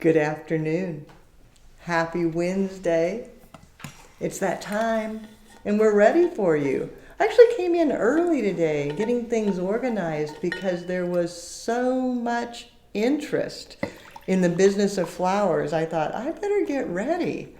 Good afternoon. Happy Wednesday. It's that time, and we're ready for you. I actually came in early today getting things organized because there was so much interest in the business of flowers. I thought, I better get ready.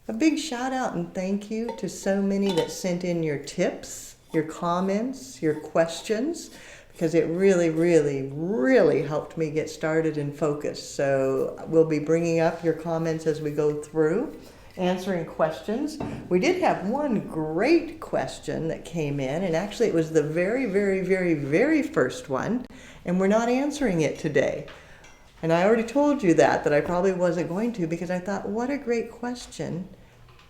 A big shout out and thank you to so many that sent in your tips, your comments, your questions, because it really helped me get started and focused. So we'll be bringing up your comments as we go through, answering questions. We did have one great question that came in, and actually it was the very first one, and we're not answering it today. And I already told you that I probably wasn't going to, because I thought, what a great question,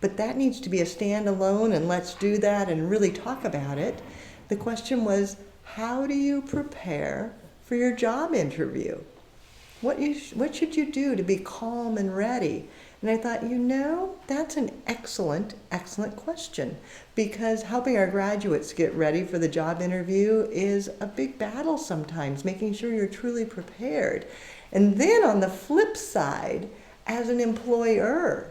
but that needs to be a standalone, and let's do that and really talk about it. The question was, how do you prepare for your job interview? What should you do to be calm and ready? And I thought, that's an excellent question, because helping our graduates get ready for the job interview is a big battle sometimes, making sure you're truly prepared. And then on the flip side, as an employer,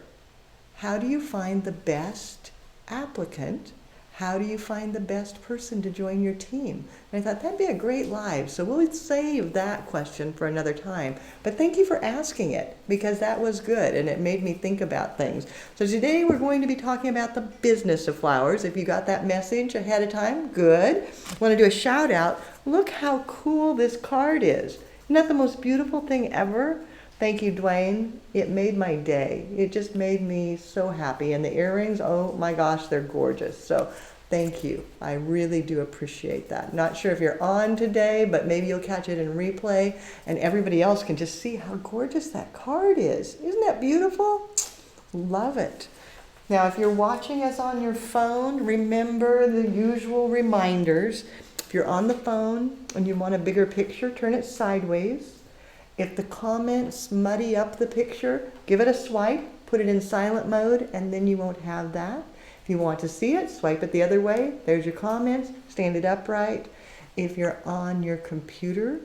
how do you find the best applicant? How do you find the best person to join your team? And I thought that'd be a great live. So we'll save that question for another time. But thank you for asking it, because that was good and it made me think about things. So today we're going to be talking about the business of flowers. If you got that message ahead of time, good. I want to do a shout out. Look how cool this card is. Isn't that the most beautiful thing ever? Thank you, Dwayne. It made my day. It just made me so happy. And the earrings, oh my gosh, they're gorgeous. So thank you. I really do appreciate that. Not sure if you're on today, but maybe you'll catch it in replay and everybody else can just see how gorgeous that card is. Isn't that beautiful? Love it. Now, if you're watching us on your phone, remember the usual reminders. If you're on the phone and you want a bigger picture, turn it sideways. If the comments muddy up the picture, give it a swipe, put it in silent mode, and then you won't have that. If you want to see it, swipe it the other way. There's your comments, stand it upright. If you're on your computer,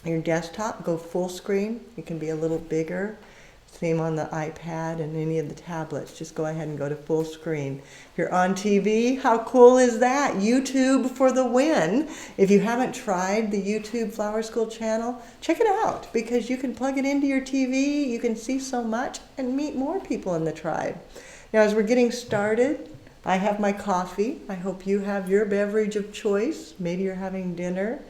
your desktop, go full screen. It can be a little bigger. Same on the iPad and any of the tablets. Just go ahead and go to full screen. If you're on TV, how cool is that? YouTube for the win. If you haven't tried the YouTube Flower School channel, check it out, because you can plug it into your TV, you can see so much and meet more people in the tribe. Now, as we're getting started, I have my coffee. I hope you have your beverage of choice. Maybe you're having dinner.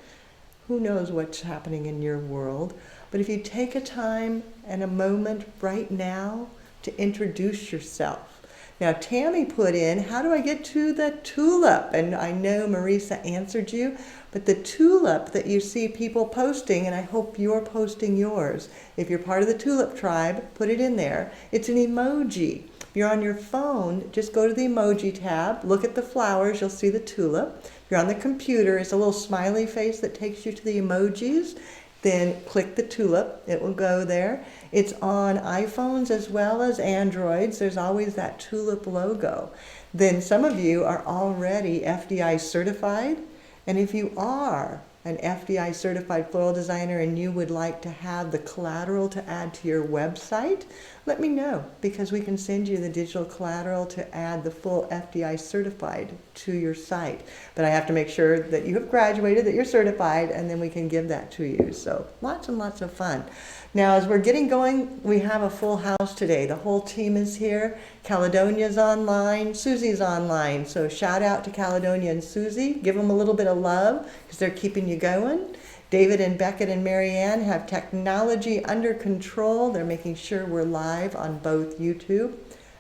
Who knows what's happening in your world? But if you take a time and a moment right now to introduce yourself. Now, Tammy put in, how do I get to the tulip? And I know Marisa answered you, but the tulip that you see people posting, and I hope you're posting yours. If you're part of the tulip tribe, put it in there. It's an emoji. If you're on your phone, just go to the emoji tab, look at the flowers, you'll see the tulip. If you're on the computer, it's a little smiley face that takes you to the emojis. Then click the tulip, it will go there. It's on iPhones as well as Androids. There's always that tulip logo. Then some of you are already FDI certified. And if you are an FDI certified floral designer and you would like to have the collateral to add to your website, let me know, because we can send you the digital collateral to add the full FDI certified to your site. But I have to make sure that you have graduated, that you're certified, and then we can give that to you. So lots and lots of fun. Now, as we're getting going, we have a full house today. The whole team is here. Caledonia's online, Susie's online. So shout out to Caledonia and Susie. Give them a little bit of love because they're keeping you going. David and Beckett and Marianne have technology under control. They're making sure we're live on both YouTube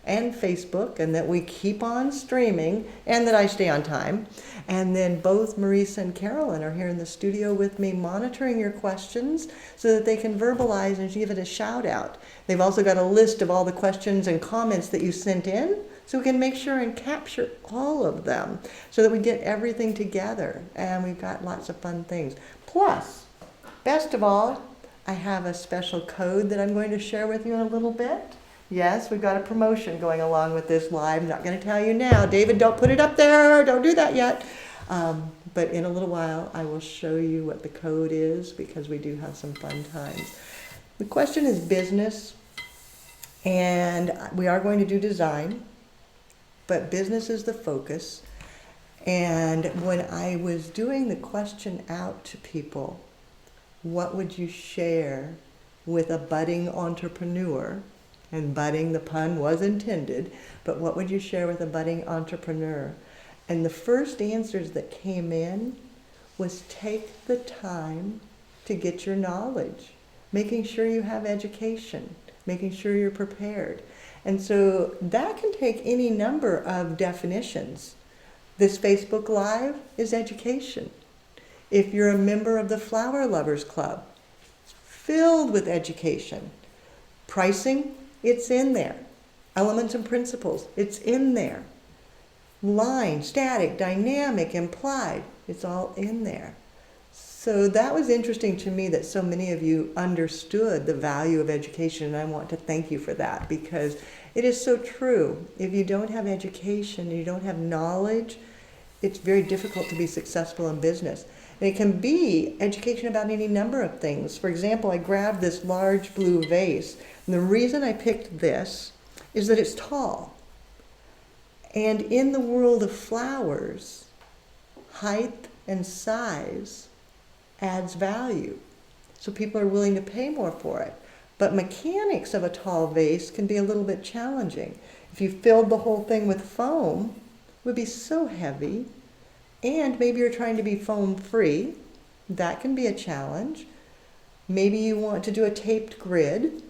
and Facebook, and that we keep on streaming, and that I stay on time. And then both Marisa and Carolyn are here in the studio with me, monitoring your questions so that they can verbalize and give it a shout out. They've also got a list of all the questions and comments that you sent in, so we can make sure and capture all of them so that we get everything together, and we've got lots of fun things. Plus, best of all, I have a special code that I'm going to share with you in a little bit. Yes, we've got a promotion going along with this live. I'm not going to tell you now. David, don't put it up there. Don't do that yet. But in a little while, I will show you what the code is, because we do have some fun times. The question is business, and we are going to do design, but business is the focus. And when I was doing the question out to people, what would you share with a budding entrepreneur? And budding, the pun was intended, but what would you share with a budding entrepreneur? And the first answers that came in was take the time to get your knowledge, making sure you have education, making sure you're prepared. And so that can take any number of definitions. This Facebook Live is education. If you're a member of the Flower Lovers Club, filled with education. Pricing, it's in there. Elements and principles, it's in there. Line, static, dynamic, implied, it's all in there. So that was interesting to me that so many of you understood the value of education, and I want to thank you for that, because it is so true. If you don't have education, you don't have knowledge, it's very difficult to be successful in business. And it can be education about any number of things. For example, I grabbed this large blue vase, and the reason I picked this is that it's tall. And in the world of flowers, height and size adds value. So people are willing to pay more for it. But mechanics of a tall vase can be a little bit challenging. If you filled the whole thing with foam, it would be so heavy. And maybe you're trying to be foam free. That can be a challenge. Maybe you want to do a taped grid.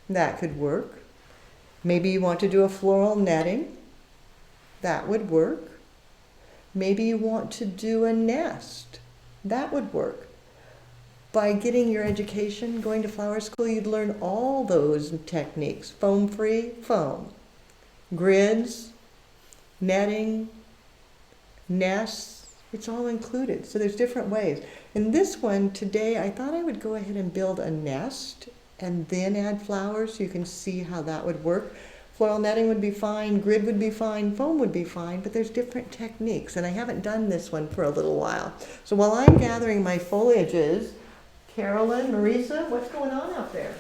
That could work. Maybe you want to do a floral netting. That would work. Maybe you want to do a nest. That would work. By getting your education, going to flower school, you'd learn all those techniques. Foam-free, foam. Grids, netting, nests, it's all included. So there's different ways. In this one, today, I thought I would go ahead and build a nest and then add flowers so you can see how that would work. Floral netting would be fine, grid would be fine, foam would be fine, but there's different techniques, and I haven't done this one for a little while. So while I'm gathering my foliages, Carolyn, Marisa, what's going on out there?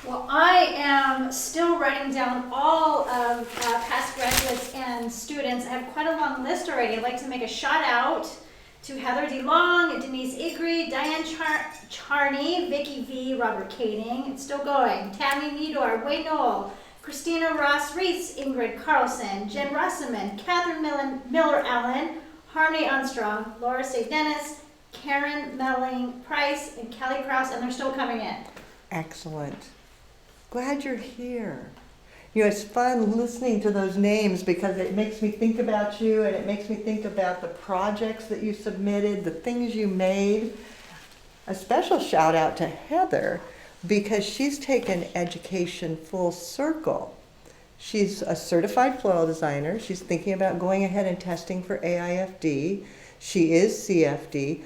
Well, I am still writing down all of past graduates and students. I have quite a long list already. I'd like to make a shout out to Heather D. Long, Denise Igri, Diane Charney, Vicky V, Robert Kading, it's still going, Tammy Meador, Wayne Knoll, Christina Ross Reese, Ingrid Carlson, Jen Russeman, Catherine Miller Allen, Harmony Armstrong, Laura St. Dennis, Karen Melling Price, and Kelly Krause, and they're still coming in. Excellent. Glad you're here. You know, it's fun listening to those names because it makes me think about you, and it makes me think about the projects that you submitted, the things you made. A special shout out to Heather because she's taken education full circle. She's a certified floral designer. She's thinking about going ahead and testing for AIFD. She is CFD,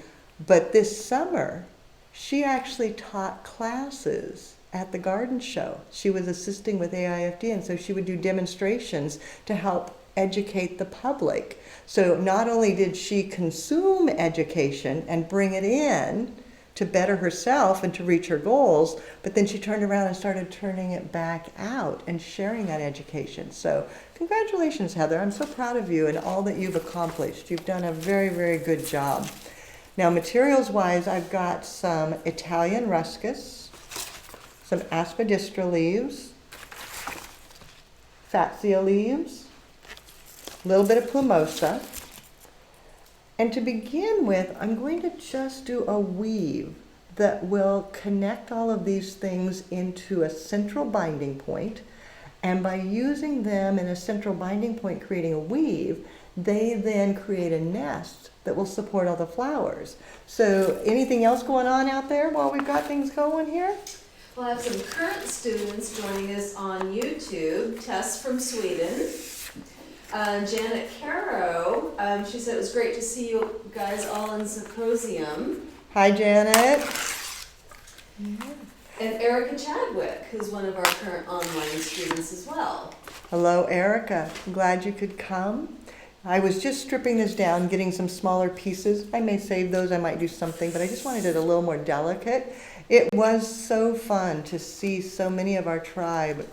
but this summer she actually taught classes at the garden show. She was assisting with AIFD, and so she would do demonstrations to help educate the public. So not only did she consume education and bring it in to better herself and to reach her goals, but then she turned around and started turning it back out and sharing that education. So congratulations, Heather. I'm so proud of you and all that you've accomplished. You've done a very, very good job. Now, materials-wise, I've got some Italian ruscus, some aspidistra leaves, fatsia leaves, a little bit of plumosa. And to begin with, I'm going to just do a weave that will connect all of these things into a central binding point. And by using them in a central binding point, creating a weave, they then create a nest that will support all the flowers. So anything else going on out there while we've got things going here? We'll have some current students joining us on YouTube, Tess from Sweden. Janet Caro, she said it was great to see you guys all in symposium. Hi, Janet. And Erica Chadwick, who's one of our current online students as well. Hello, Erica. I'm glad you could come. I was just stripping this down, getting some smaller pieces. I may save those, I might do something, but I just wanted it a little more delicate. It was so fun to see so many of our tribe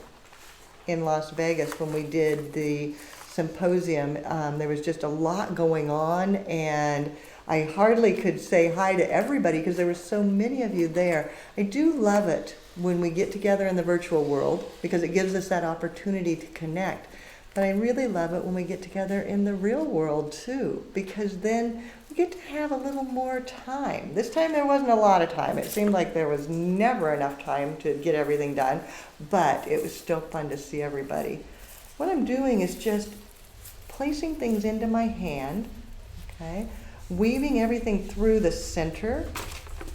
in Las Vegas when we did the symposium. There was just a lot going on, and I hardly could say hi to everybody because there were so many of you there. I do love it when we get together in the virtual world because it gives us that opportunity to connect. But I really love it when we get together in the real world too, because then we get to have a little more time. This time there wasn't a lot of time. It seemed like there was never enough time to get everything done, but it was still fun to see everybody. What I'm doing is just placing things into my hand, okay? Weaving everything through the center.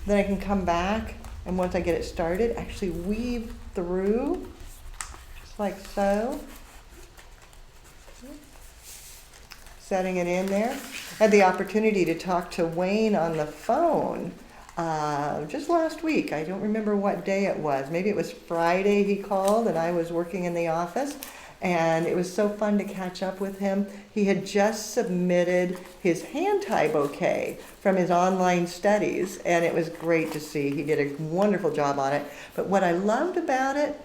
Then I can come back, and once I get it started, actually weave through, just like so. Setting it in there. I had the opportunity to talk to Wayne on the phone just last week. I don't remember what day it was. Maybe it was Friday he called, and I was working in the office. And it was so fun to catch up with him. He had just submitted his hand tie bouquet from his online studies, and it was great to see. He did a wonderful job on it. But what I loved about it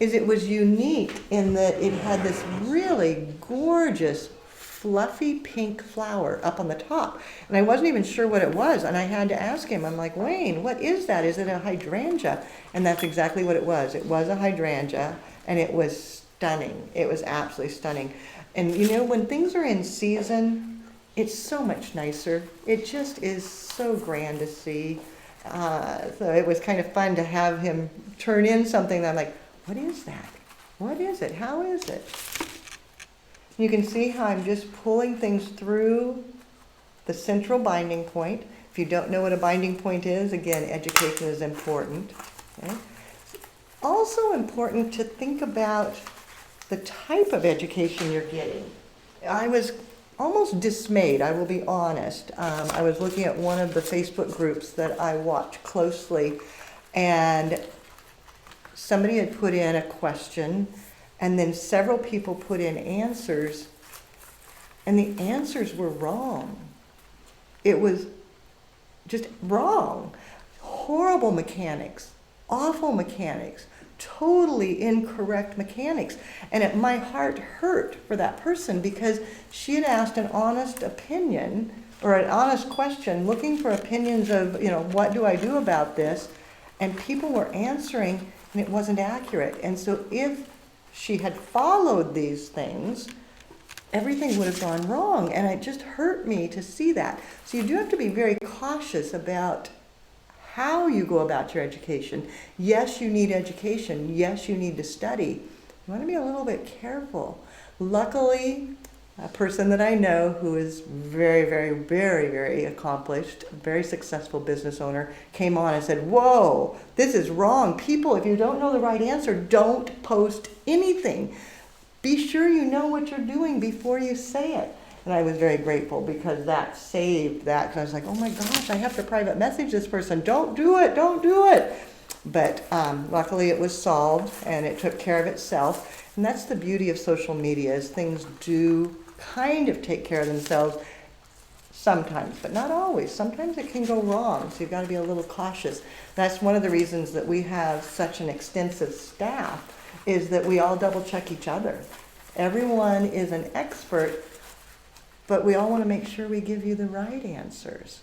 is it was unique in that it had this really gorgeous, fluffy pink flower up on the top. And I wasn't even sure what it was, and I had to ask him. I'm like, Wayne, what is that? Is it a hydrangea? And that's exactly what it was. It was a hydrangea, and it was stunning. It was absolutely stunning. And you know, when things are in season, it's so much nicer. It just is so grand to see. So it was kind of fun to have him turn in something that I'm like, what is that? What is it? How is it? You can see how I'm just pulling things through the central binding point. If you don't know what a binding point is, again, education is important. Okay? Also important to think about the type of education you're getting. I was almost dismayed, I will be honest. I was looking at one of the Facebook groups that I watch closely, and somebody had put in a question, and then several people put in answers, and the answers were wrong. It was just wrong. Horrible mechanics, awful mechanics, totally incorrect mechanics. And my heart hurt for that person because she had asked an honest opinion or an honest question, looking for opinions of, you know, what do I do about this? And people were answering and it wasn't accurate. And so if she had followed these things, everything would have gone wrong. And it just hurt me to see that. So you do have to be very cautious about how you go about your education. Yes, you need education. Yes, you need to study. You want to be a little bit careful. Luckily, a person that I know who is very, very, very, very accomplished, very successful business owner, came on and said, whoa, this is wrong. People, if you don't know the right answer, don't post anything. Be sure you know what you're doing before you say it. And I was very grateful because that saved that. Because I was like, oh my gosh, I have to private message this person. Don't do it, don't do it. But luckily it was solved and it took care of itself. And that's the beauty of social media, is things do kind of take care of themselves sometimes, but not always. Sometimes it can go wrong, so you've got to be a little cautious. That's one of the reasons that we have such an extensive staff, is that we all double check each other. Everyone is an expert, but we all want to make sure we give you the right answers.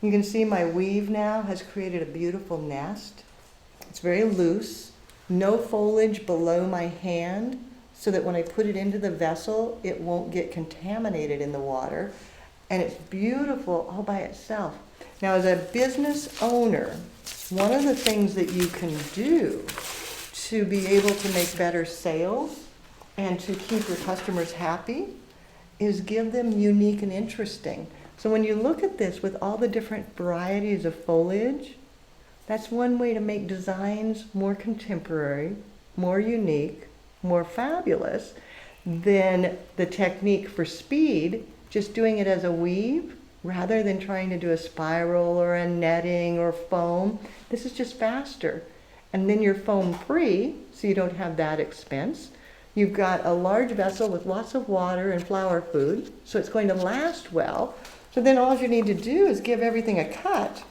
You can see my weave now has created a beautiful nest. It's very loose, no foliage below my hand, so that when I put it into the vessel, it won't get contaminated in the water. And it's beautiful all by itself. Now, as a business owner, one of the things that you can do to be able to make better sales and to keep your customers happy is give them unique and interesting. So when you look at this with all the different varieties of foliage, that's one way to make designs more contemporary, more unique, more fabulous than the technique for speed, just doing it as a weave rather than trying to do a spiral or a netting or foam. This is just faster. And then you're foam free, so you don't have that expense. You've got a large vessel with lots of water and flower food, so it's going to last well. So then all you need to do is give everything a cut.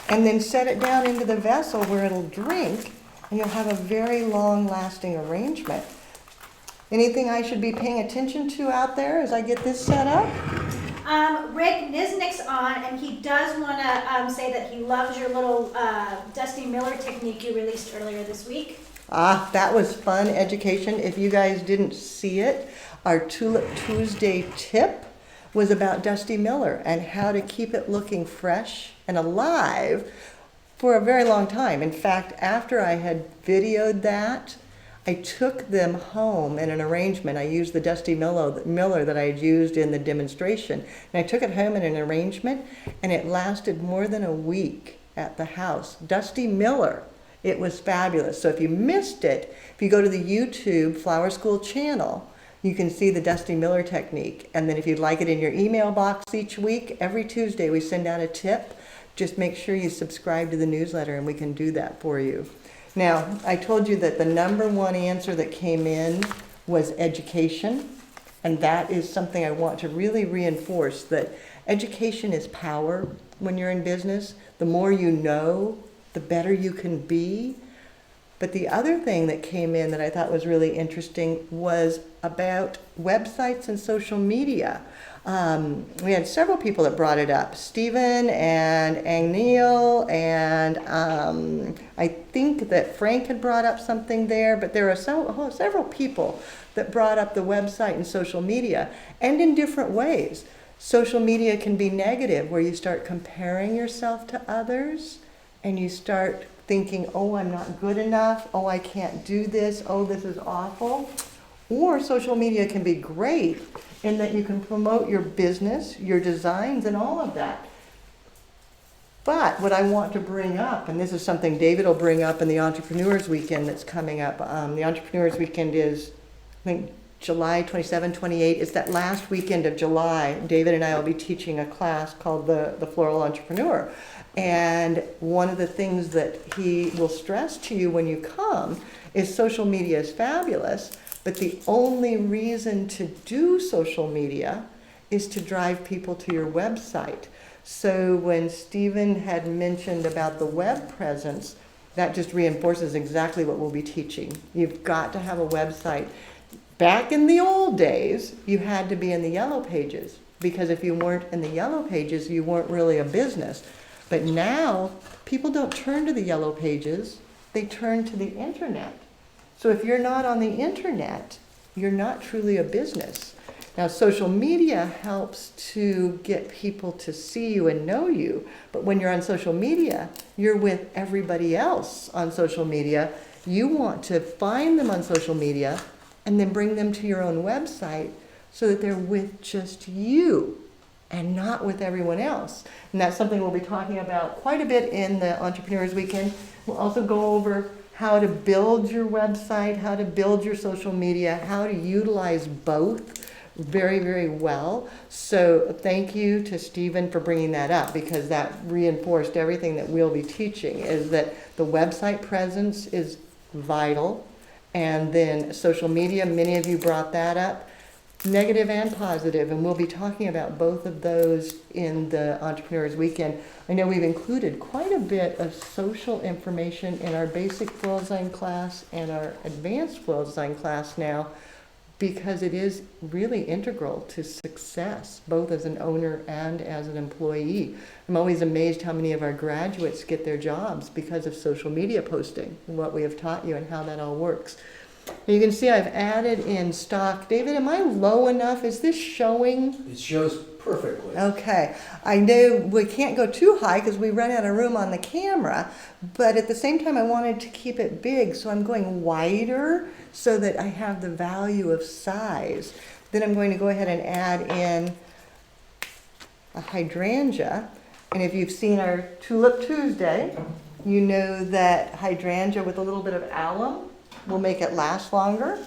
and then set it down into the vessel where it'll drink, and you'll have a very long-lasting arrangement. Anything I should be paying attention to out there as I get this set up? Rick Niznik's on, and he does want to say that he loves your little Dusty Miller technique you released earlier this week. Ah, that was fun education. If you guys didn't see it, our Tulip Tuesday tip was about Dusty Miller and how to keep it looking fresh and alive for a very long time. In fact, after I had videoed that, I took them home in an arrangement. I used the Dusty Miller that I had used in the demonstration. And I took it home in an arrangement, and it lasted more than a week at the house. Dusty Miller. It was fabulous. So if you missed it, if you go to the YouTube Flower School channel, you can see the Dusty Miller technique. And then if you'd like it in your email box each week, every Tuesday we send out a tip. Just make sure you subscribe to the newsletter and we can do that for you. Now, I told you that the number one answer that came in was education. And that is something I want to really reinforce, that education is power when you're in business. The more you know, the better you can be. But the other thing that came in that I thought was really interesting was about websites and social media. We had several people that brought it up. Stephen and Neil, and I think that Frank had brought up something there, but there are several people that brought up the website and social media, and in different ways. Social media can be negative, where you start comparing yourself to others, and you start thinking, oh, I'm not good enough, oh, I can't do this, oh, this is awful. Or social media can be great in that you can promote your business, your designs, and all of that. But what I want to bring up, and this is something David will bring up in the Entrepreneurs Weekend that's coming up. The Entrepreneurs Weekend is, I think, July 27, 28. It's that last weekend of July. David and I will be teaching a class called the Floral Entrepreneur. And one of the things that he will stress to you when you come is social media is fabulous, but the only reason to do social media is to drive people to your website. So when Stephen had mentioned about the web presence, that just reinforces exactly what we'll be teaching. You've got to have a website. Back in the old days, you had to be in the yellow pages, because if you weren't in the yellow pages, you weren't really a business. But now, people don't turn to the yellow pages, they turn to the internet. So if you're not on the internet, you're not truly a business. Now, social media helps to get people to see you and know you, but when you're on social media, you're with everybody else on social media. You want to find them on social media and then bring them to your own website so that they're with just you and not with everyone else. And that's something we'll be talking about quite a bit in the Entrepreneurs Weekend. We'll also go over how to build your website, how to build your social media, how to utilize both very, very well. So thank you to Stephen for bringing that up, because that reinforced everything that we'll be teaching, is that the website presence is vital. And then social media, many of you brought that up, negative and positive, and we'll be talking about both of those in the Entrepreneurs Weekend. I know we've included quite a bit of social information in our basic floral design class and our advanced floral design class now, because it is really integral to success, both as an owner and as an employee. I'm always amazed how many of our graduates get their jobs because of social media posting and what we have taught you and how that all works. You can see I've added in stock. David, am I low enough? Is this showing? It shows perfectly. Okay. I know we can't go too high because we run out of room on the camera, but at the same time I wanted to keep it big, so I'm going wider so that I have the value of size. Then I'm going to go ahead and add in a hydrangea. And if you've seen our Tulip Tuesday, you know that hydrangea with a little bit of alum will make it last longer.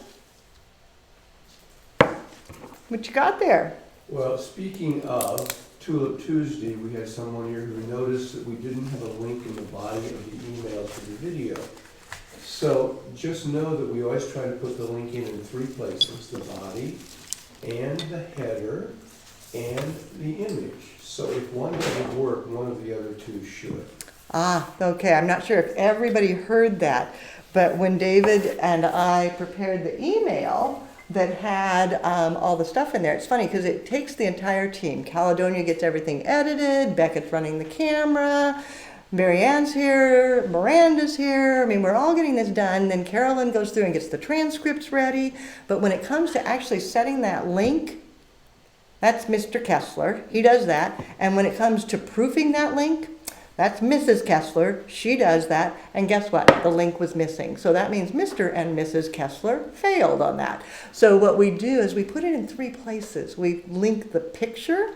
What you got there? Well, speaking of Tulip Tuesday, we had someone here who noticed that we didn't have a link in the body of the email to the video. So just know that we always try to put the link in three places: the body, and the header, and the image. So if one doesn't work, one of the other two should. Ah, okay, I'm not sure if everybody heard that, but when David and I prepared the email that had all the stuff in there, it's funny because it takes the entire team. Caledonia gets everything edited, Beckett's running the camera, Marianne's here, Miranda's here. I mean, we're all getting this done. Then Carolyn goes through and gets the transcripts ready. But when it comes to actually setting that link, that's Mr. Kessler. He does that. And when it comes to proofing that link, that's Mrs. Kessler. She does that. And guess what? The link was missing. So that means Mr. and Mrs. Kessler failed on that. So what we do is we put it in 3 places. We link the picture,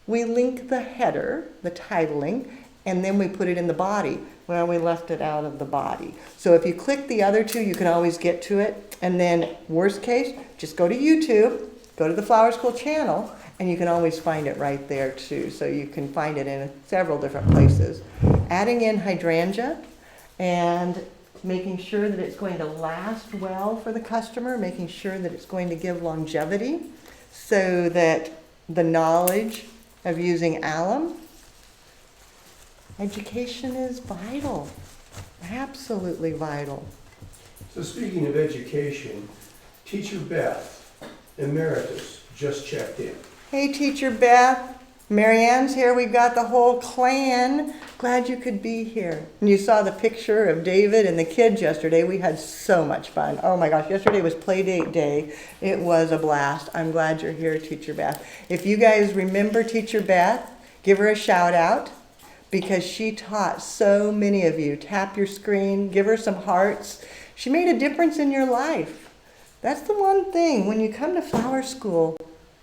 we link the header, the titling, and then we put it in the body. Well, we left it out of the body. So if you click the other 2, you can always get to it. And then worst case, just go to YouTube, go to the Flower School channel, and you can always find it right there too. So you can find it in several different places. Adding in hydrangea and making sure that it's going to last well for the customer, making sure that it's going to give longevity so that the knowledge of using alum. Education is vital, absolutely vital. So speaking of education, Teacher Beth, Emeritus, just checked in. Hey, Teacher Beth. Marianne's here. We've got the whole clan. Glad you could be here. And you saw the picture of David and the kids yesterday. We had so much fun. Oh my gosh, yesterday was Playdate Day. It was a blast. I'm glad you're here, Teacher Beth. If you guys remember Teacher Beth, give her a shout out because she taught so many of you. Tap your screen, give her some hearts. She made a difference in your life. That's the one thing. When you come to Flower School,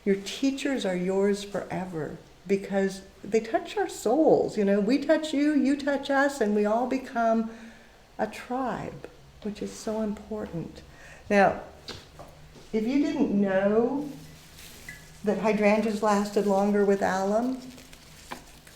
your teachers are yours forever because they touch our souls. You know, we touch you, you touch us, and we all become a tribe, which is so important. Now, if you didn't know that hydrangeas lasted longer with alum,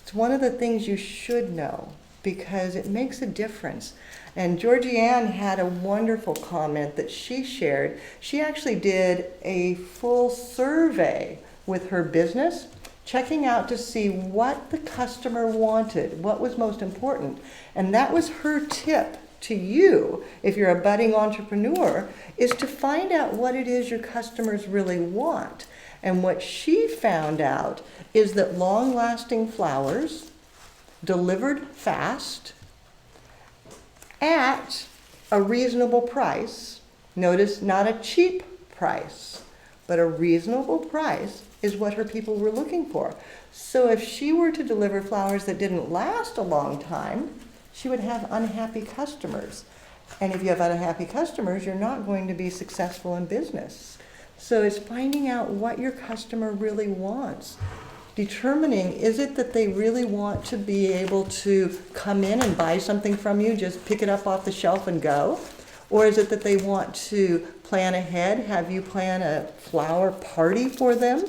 it's one of the things you should know because it makes a difference. And Georgianne had a wonderful comment that she shared. She actually did a full survey with her business, checking out to see what the customer wanted, what was most important. And that was her tip to you, if you're a budding entrepreneur, is to find out what it is your customers really want. And what she found out is that long-lasting flowers delivered fast at a reasonable price. Notice, not a cheap price, but a reasonable price is what her people were looking for. So if she were to deliver flowers that didn't last a long time, she would have unhappy customers. And if you have unhappy customers, you're not going to be successful in business. So it's finding out what your customer really wants. Determining, is it that they really want to be able to come in and buy something from you, just pick it up off the shelf and go? Or is it that they want to plan ahead, have you plan a flower party for them,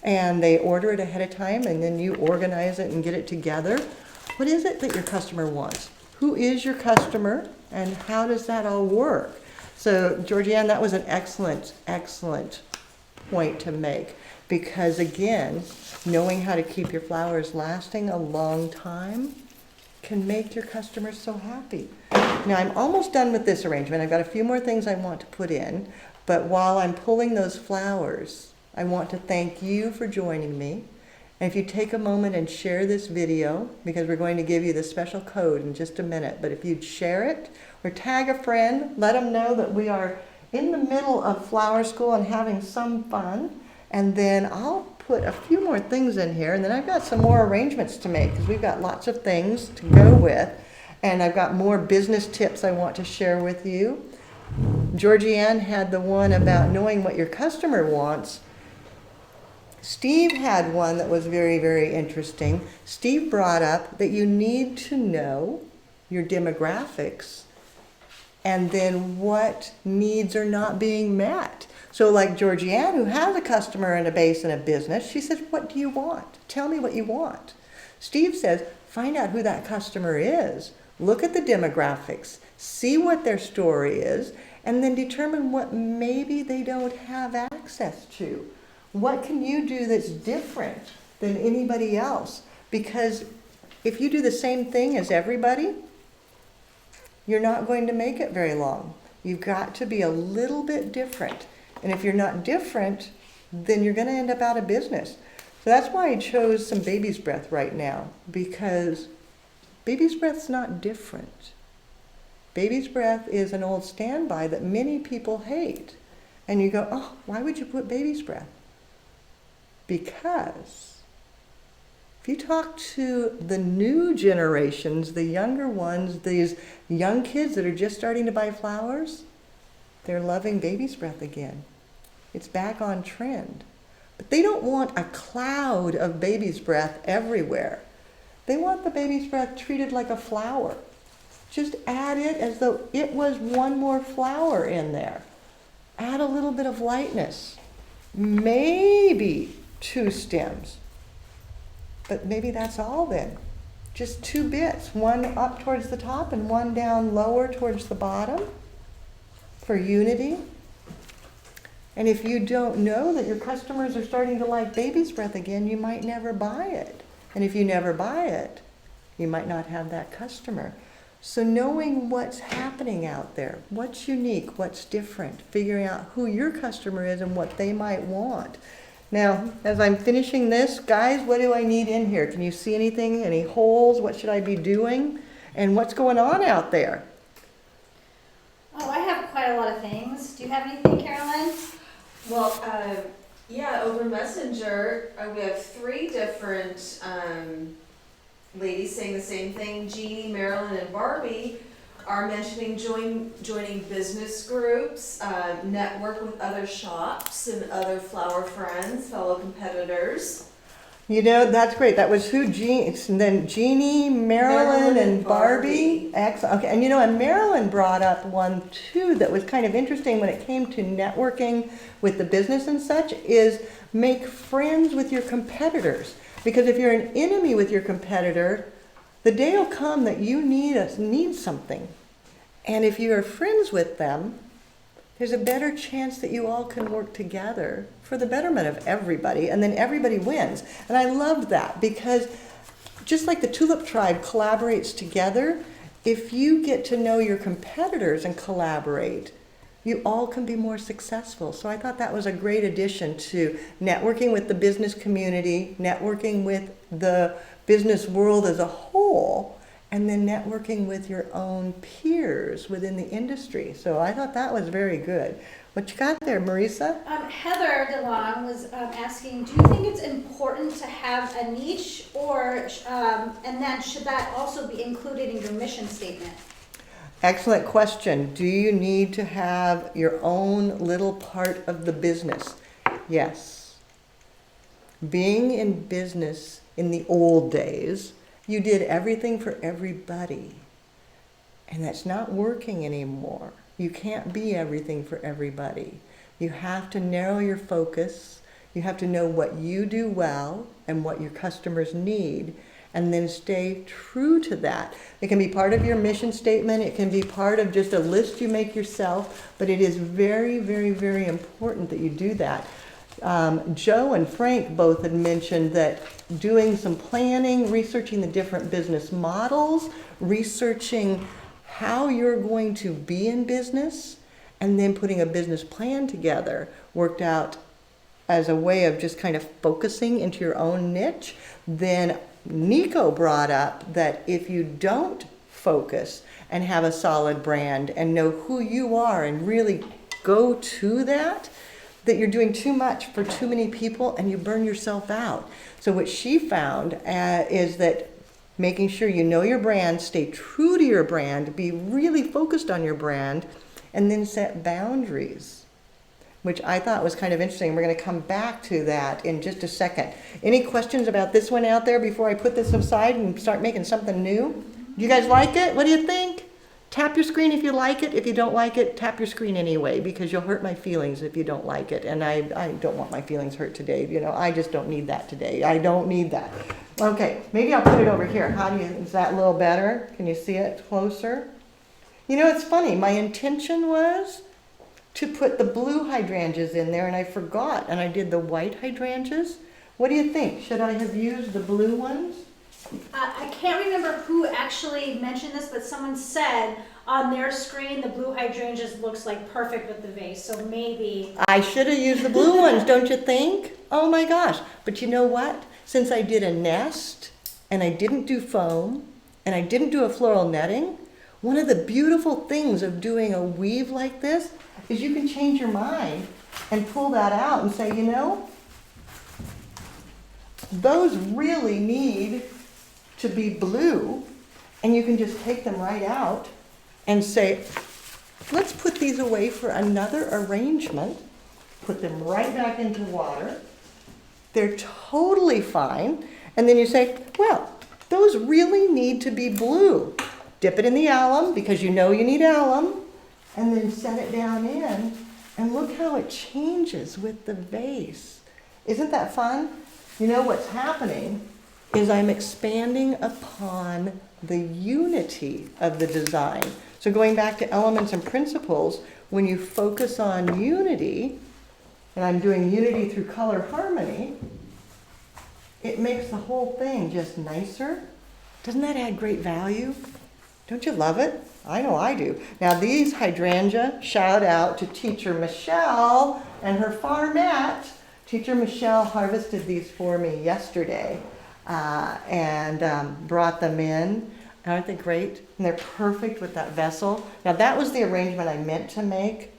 and they order it ahead of time, and then you organize it and get it together? What is it that your customer wants? Who is your customer, and how does that all work? So, Georgianne, that was an excellent, excellent point to make. Because again, knowing how to keep your flowers lasting a long time can make your customers so happy. Now, I'm almost done with this arrangement. I've got a few more things I want to put in. But while I'm pulling those flowers, I want to thank you for joining me. And if you take a moment and share this video, because we're going to give you the special code in just a minute, but if you'd share it or tag a friend, let them know that we are in the middle of Flower School and having some fun. And then I'll put a few more things in here, and then I've got some more arrangements to make because we've got lots of things to go with. And I've got more business tips I want to share with you. Georgianne had the one about knowing what your customer wants. Steve had one that was very, very interesting. Steve brought up that you need to know your demographics and then what needs are not being met. So like Georgianne, who has a customer and a base and a business, she says, what do you want? Tell me what you want. Steve says, find out who that customer is. Look at the demographics, see what their story is, and then determine what maybe they don't have access to. What can you do that's different than anybody else? Because If you do the same thing as everybody, you're not going to make it very long. You've got to be a little bit different. And if you're not different, then you're going to end up out of business. So that's why I chose some baby's breath right now, because baby's breath's not different. Baby's breath is an old standby that many people hate. And you go, oh, why would you put baby's breath? Because if you talk to the new generations, the younger ones, these young kids that are just starting to buy flowers, they're loving baby's breath again. It's back on trend. But they don't want a cloud of baby's breath everywhere. They want the baby's breath treated like a flower. Just add it as though it was one more flower in there. Add a little bit of lightness. Maybe 2 stems. But maybe that's all then. Just 2 bits, one up towards the top and one down lower towards the bottom for unity. And if you don't know that your customers are starting to like baby's breath again, you might never buy it. And if you never buy it, you might not have that customer. So knowing what's happening out there, what's unique, what's different, figuring out who your customer is and what they might want. Now, as I'm finishing this, guys, what do I need in here? Can you see anything? Any holes? What should I be doing? And what's going on out there? Oh, I have quite a lot of things. Do you have anything, Carolyn? Well, yeah, over Messenger, we have 3 different ladies saying the same thing. Jeannie, Marilyn, and Barbie are mentioning joining business groups, network with other shops and other flower friends, fellow competitors. You know, that's great. That was who? Jeannie, Marilyn, and Barbie. Excellent. Okay, and you know, and Marilyn brought up one too that was kind of interesting when it came to networking with the business and such, is make friends with your competitors. Because if you're an enemy with your competitor, the day will come that you need something. And if you are friends with them, there's a better chance that you all can work together for the betterment of everybody, and then everybody wins. And I loved that, because just like the Tulip Tribe collaborates together, if you get to know your competitors and collaborate, you all can be more successful. So I thought that was a great addition to networking with the business community, networking with the business world as a whole, and then networking with your own peers within the industry. So I thought that was very good. What you got there, Marisa? Heather DeLong was asking, do you think it's important to have a niche, or and then should that also be included in your mission statement? Excellent question. Do you need to have your own little part of the business? Yes. Being in business in the old days, you did everything for everybody. And that's not working anymore. You can't be everything for everybody. You have to narrow your focus. You have to know what you do well and what your customers need, and then stay true to that. It can be part of your mission statement. It can be part of just a list you make yourself, but it is very, very, very important that you do that. Joe and Frank both had mentioned that doing some planning, researching the different business models, researching how you're going to be in business, and then putting a business plan together worked out as a way of just kind of focusing into your own niche. Then Nico brought up that if you don't focus and have a solid brand and know who you are and really go to that, that you're doing too much for too many people and you burn yourself out. So what she found is that making sure you know your brand, stay true to your brand, be really focused on your brand, and then set boundaries, which I thought was kind of interesting. We're going to come back to that in just a second. Any questions about this one out there before I put this aside and start making something new? Do you guys like it? What do you think? Tap your screen if you like it. If you don't like it, tap your screen anyway, because you'll hurt my feelings if you don't like it. And I don't want my feelings hurt today. You know, I just don't need that today. I don't need that. Okay, maybe I'll put it over here. Is that a little better? Can you see it closer? You know, it's funny. My intention was to put the blue hydrangeas in there, and I forgot, and I did the white hydrangeas. What do you think? Should I have used the blue ones? I can't remember who actually mentioned this, but someone said on their screen the blue hydrangeas looks like perfect with the vase. So maybe. I should have used the blue ones, don't you think? Oh my gosh. But you know what? Since I did a nest and I didn't do foam and I didn't do a floral netting, one of the beautiful things of doing a weave like this is you can change your mind and pull that out and say, you know, those really need to be blue, and you can just take them right out and say, let's put these away for another arrangement, put them right back into water. They're totally fine. And then you say, well, those really need to be blue. Dip it in the alum, because you know you need alum, and then set it down in, and look how it changes with the vase. Isn't that fun? You know what's happening is I'm expanding upon the unity of the design. So going back to elements and principles, when you focus on unity, and I'm doing unity through color harmony, it makes the whole thing just nicer. Doesn't that add great value? Don't you love it? I know I do. Now these hydrangea, shout out to teacher Michelle and her farmette. Teacher Michelle harvested these for me yesterday and brought them in. Aren't they great? And they're perfect with that vessel. Now that was the arrangement I meant to make,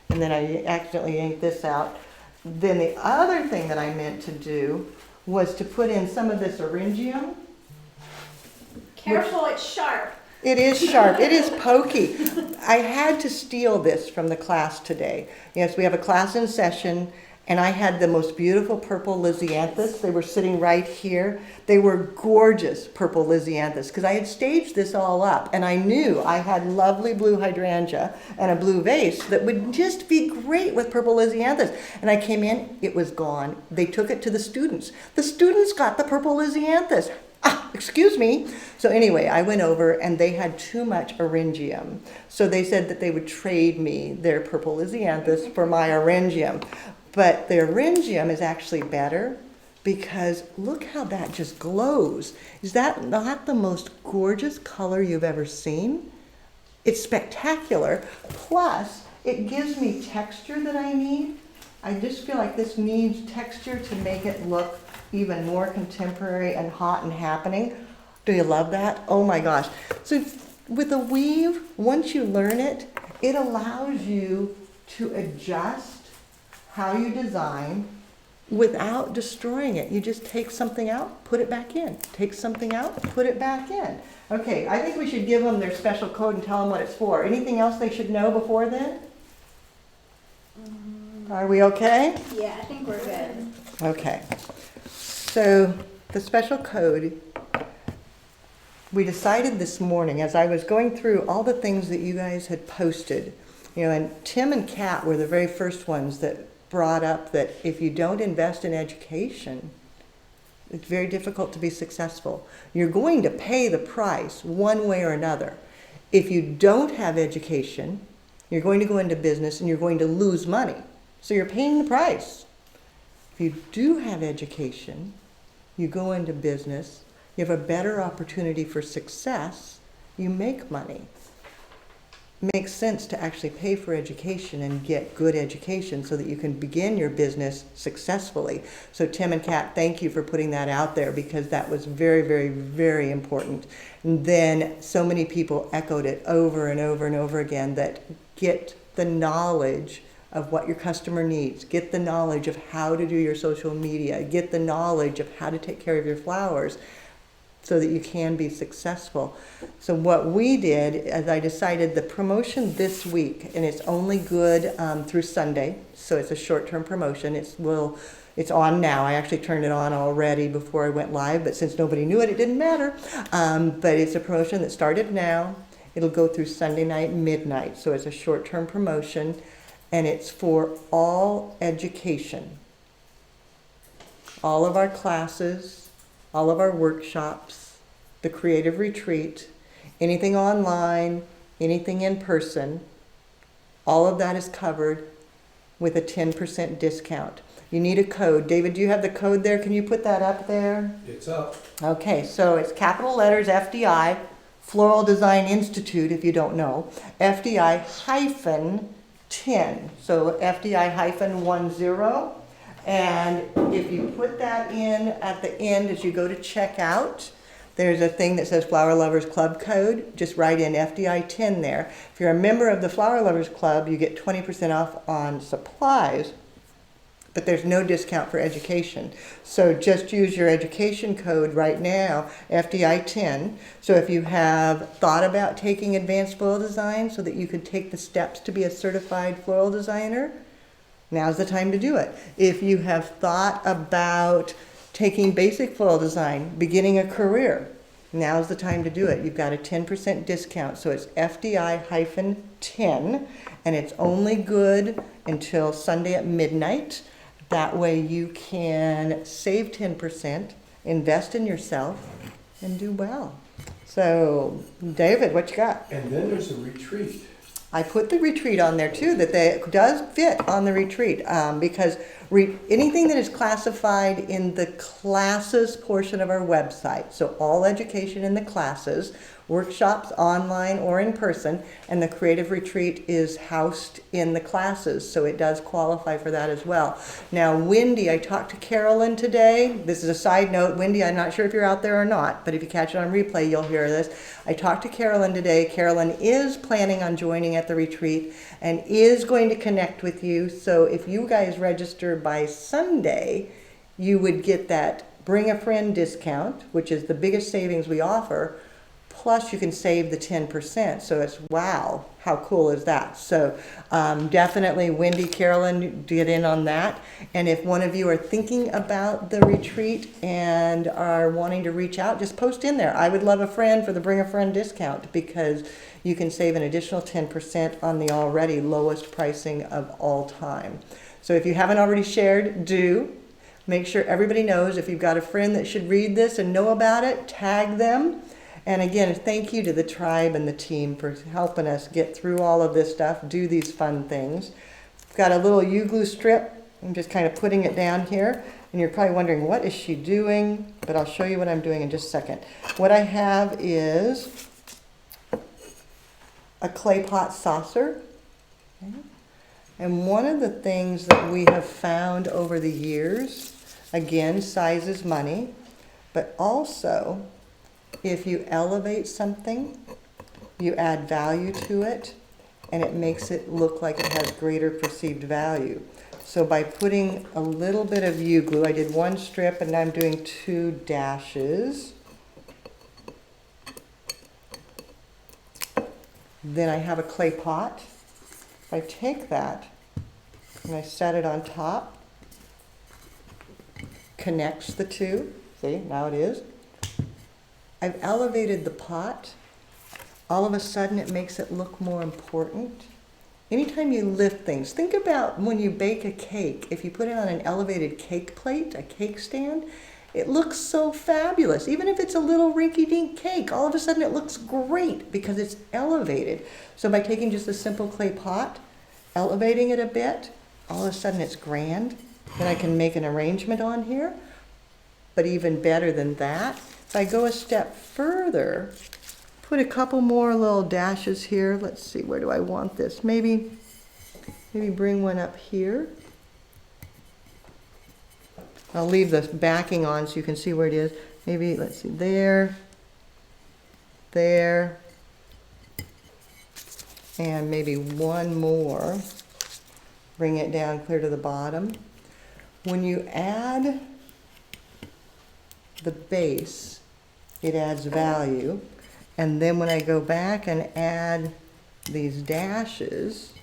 and then I accidentally yanked this out. Then the other thing that I meant to do was to put in some of this orangium. Careful, it's sharp. It is sharp. It is pokey. I had to steal this from the class today. Yes, we have a class in session, and I had the most beautiful purple lisianthus. They were sitting right here. They were gorgeous purple lisianthus, because I had staged this all up, and I knew I had lovely blue hydrangea and a blue vase that would just be great with purple lisianthus. And I came in, it was gone. They took it to the students. The students got the purple lisianthus. Excuse me. So anyway, I went over and they had too much orangium. So they said that they would trade me their purple lisianthus for my orangium. But the orangium is actually better because look how that just glows. Is that not the most gorgeous color you've ever seen? It's spectacular. Plus, it gives me texture that I need. I just feel like this needs texture to make it look even more contemporary and hot and happening. Do you love that? Oh my gosh. So with a weave, once you learn it, it allows you to adjust how you design without destroying it. You just take something out, put it back in. Take something out, put it back in. Okay, I think we should give them their special code and tell them what it's for. Anything else they should know before then? Are we okay? Yeah, I think we're good. Okay. So the special code, we decided this morning as I was going through all the things that you guys had posted, you know, and Tim and Kat were the very first ones that brought up that if you don't invest in education, it's very difficult to be successful. You're going to pay the price one way or another. If you don't have education, you're going to go into business and you're going to lose money. So you're paying the price. If you do have education, you go into business, you have a better opportunity for success, you make money. It makes sense to actually pay for education and get good education so that you can begin your business successfully. So Tim and Kat, thank you for putting that out there because that was very, very, very important. And then so many people echoed it over and over and over again that get the knowledge of what your customer needs, get the knowledge of how to do your social media, get the knowledge of how to take care of your flowers so that you can be successful. So what we did is I decided the promotion this week, and it's only good through Sunday, so it's a short-term promotion. It's on now. I actually turned it on already before I went live, but since nobody knew it, it didn't matter. But it's a promotion that started now. It'll go through Sunday night, midnight, so it's a short-term promotion. And it's for all education. All of our classes, all of our workshops, the creative retreat, anything online, anything in person, all of that is covered with a 10% discount. You need a code. David, do you have the code there? Can you put that up there? It's up. Okay, so it's capital letters FDI, Floral Design Institute, if you don't know, FDI hyphen 10. So FDI hyphen 10. And if you put that in at the end as you go to checkout, there's a thing that says Flower Lovers Club code. Just write in FDI 10 there. If you're a member of the Flower Lovers Club, you get 20% off on supplies, but there's no discount for education. So just use your education code right now, FDI 10. So if you have thought about taking advanced floral design so that you could take the steps to be a certified floral designer, now's the time to do it. If you have thought about taking basic floral design, beginning a career, now's the time to do it. You've got a 10% discount. So it's FDI-10, and it's only good until Sunday at midnight. That way you can save 10%, invest in yourself, and do well. So, David, what you got? And then there's a retreat. I put the retreat on there too, that does fit on the retreat, because anything that is classified in the classes portion of our website, so all education in the classes, workshops online or in person, and the creative retreat is housed in the classes, so it does qualify for that as well. Now, Wendy, I talked to Carolyn today. This is a side note. Wendy, I'm not sure if you're out there or not, but if you catch it on replay, you'll hear this. I talked to Carolyn today. Carolyn is planning on joining at the retreat and is going to connect with you. So if you guys register by Sunday, you would get that Bring a Friend discount, which is the biggest savings we offer, plus you can save the 10%. So it's, wow, how cool is that? So definitely Wendy, Carolyn, get in on that. And if one of you are thinking about the retreat and are wanting to reach out, just post in there. I would love a friend for the Bring a Friend discount, because you can save an additional 10% on the already lowest pricing of all time. So if you haven't already shared, do. Make sure everybody knows. If you've got a friend that should read this and know about it, tag them. And again, thank you to the tribe and the team for helping us get through all of this stuff, do these fun things. I've got a little U-glue strip. I'm just kind of putting it down here. And you're probably wondering, what is she doing? But I'll show you what I'm doing in just a second. What I have is a clay pot saucer. Okay. And one of the things that we have found over the years, again, size is money, but also, if you elevate something, you add value to it, and it makes it look like it has greater perceived value. So by putting a little bit of U-glue, I did one strip and now I'm doing 2 dashes. Then I have a clay pot. If I take that and I set it on top, connects the two, see, now it is. I've elevated the pot. All of a sudden it makes it look more important. Anytime you lift things, think about when you bake a cake. If you put it on an elevated cake plate, a cake stand, it looks so fabulous. Even if it's a little rinky-dink cake, all of a sudden it looks great because it's elevated. So by taking just a simple clay pot, elevating it a bit, all of a sudden it's grand. Then I can make an arrangement on here. But even better than that, if I go a step further, put a couple more little dashes here. Let's see, where do I want this? Maybe bring one up here. I'll leave the backing on so you can see where it is. Maybe, let's see, there, and maybe one more. Bring it down clear to the bottom. When you add the base, it adds value. And then when I go back and add these dashes,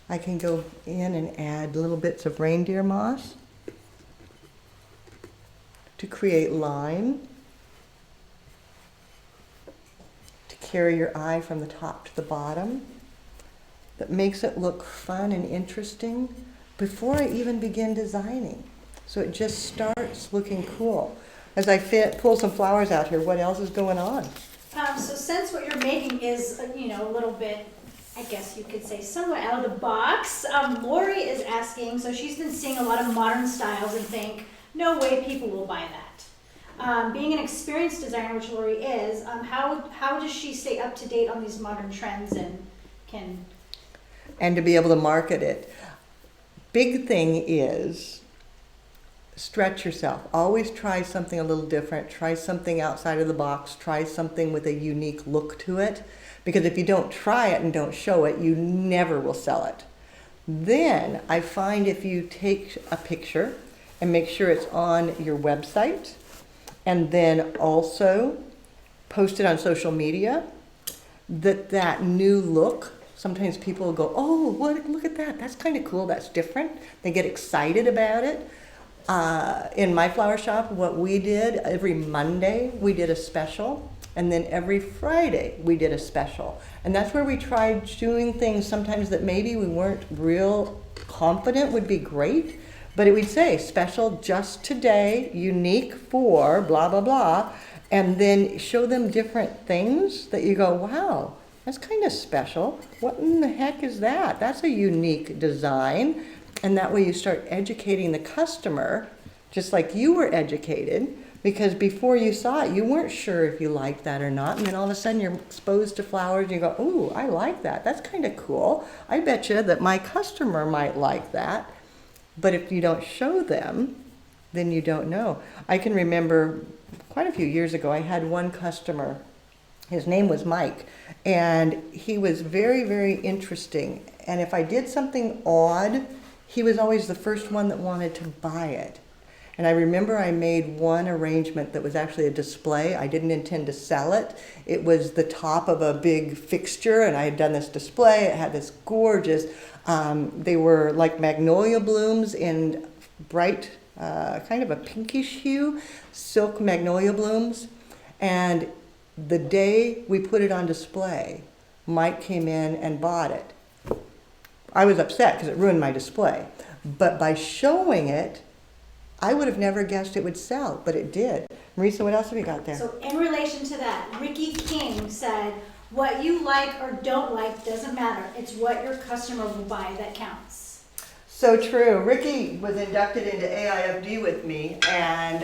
I can go in and add little bits of reindeer moss to create line, to carry your eye from the top to the bottom. That makes it look fun and interesting before I even begin designing. So it just starts looking cool. As I pull some flowers out here, what else is going on? So since what you're making is, a little bit I guess you could say somewhat out of the box. Lori is asking, so she's been seeing a lot of modern styles and think, no way people will buy that. Being an experienced designer, which Lori is, how does she stay up to date on these modern trends and can... And to be able to market it. Big thing is stretch yourself. Always try something a little different. Try something outside of the box. Try something with a unique look to it. Because if you don't try it and don't show it, you never will sell it. Then I find if you take a picture and make sure it's on your website, and then also post it on social media, that new look, sometimes people will go, oh, look at that. That's kind of cool. That's different. They get excited about it. In my flower shop, what we did, every Monday we did a special. And then every Friday we did a special. And that's where we tried doing things sometimes that maybe we weren't real confident would be great. But it would say special just today, unique for blah, blah, blah. And then show them different things that you go, wow, that's kind of special. What in the heck is that? That's a unique design. And that way you start educating the customer, just like you were educated. Because before you saw it, you weren't sure if you liked that or not. And then all of a sudden you're exposed to flowers and you go, ooh, I like that. That's kind of cool. I bet you that my customer might like that. But if you don't show them, then you don't know. I can remember quite a few years ago, I had one customer. His name was Mike. And he was very, very interesting. And if I did something odd, he was always the first one that wanted to buy it. And I remember I made one arrangement that was actually a display. I didn't intend to sell it. It was the top of a big fixture, and I had done this display. It had this gorgeous, they were like magnolia blooms in bright, kind of a pinkish hue, silk magnolia blooms. And the day we put it on display, Mike came in and bought it. I was upset because it ruined my display. But by showing it, I would have never guessed it would sell, but it did. Marisa, what else have you got there? So in relation to that, Ricky King said, what you like or don't like doesn't matter. It's what your customer will buy that counts. So true. Ricky was inducted into AIFD with me and